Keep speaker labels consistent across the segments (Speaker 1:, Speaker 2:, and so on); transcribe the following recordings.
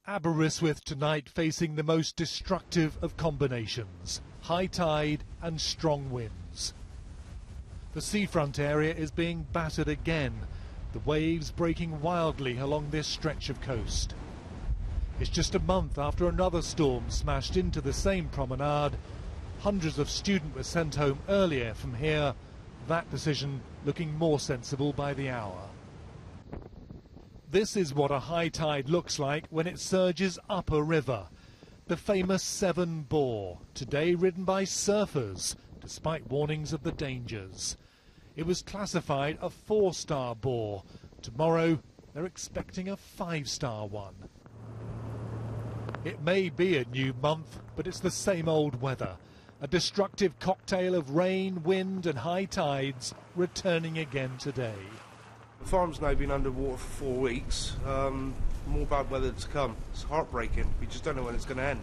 Speaker 1: Aberystwyth tonight facing the most destructive of combinations, high tide and strong winds. The seafront area is being battered again, the waves breaking wildly along this stretch of coast. It's just a month after another storm smashed into the same promenade. Hundreds of students were sent home earlier from here, that decision looking more sensible by the hour. This is what a high tide looks like when it surges up a river. The famous Severn bore, today ridden by surfers, despite warnings of the dangers. It was classified a 4-star bore. Tomorrow, they're expecting a 5-star one. It may be a new month, but it's the same old weather. A destructive cocktail of rain, wind and high tides returning again today.
Speaker 2: The farm's now been underwater for 4 weeks. More bad weather to come. It's heartbreaking. We just don't know when it's going to end.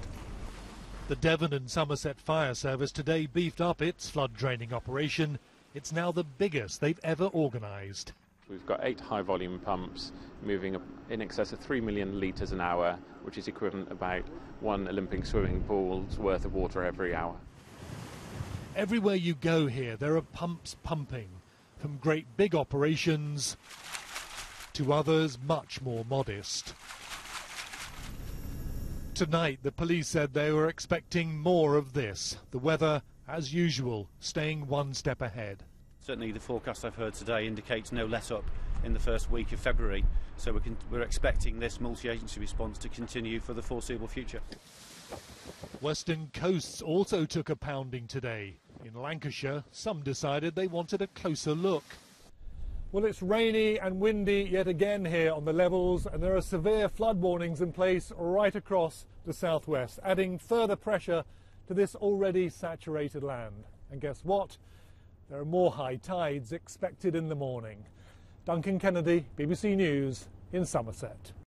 Speaker 1: The Devon and Somerset Fire Service today beefed up its flood draining operation. It's now the biggest they've ever organised.
Speaker 3: We've got 8 high-volume pumps moving in excess of 3 million litres an hour, which is equivalent about 1 Olympic swimming pool's worth of water every hour.
Speaker 1: Everywhere you go here, there are pumps pumping, from great big operations to others much more modest. Tonight, the police said they were expecting more of this. The weather, as usual, staying one step ahead.
Speaker 4: Certainly the forecast I've heard today indicates no let-up in the first week of February, so we're expecting this multi-agency response to continue for the foreseeable future.
Speaker 1: Western coasts also took a pounding today. In Lancashire, some decided they wanted a closer look. Well, it's rainy and windy yet again here on the levels, and there are severe flood warnings in place right across the southwest, adding further pressure to this already saturated land. And guess what? There are more high tides expected in the morning. Duncan Kennedy, BBC News in Somerset.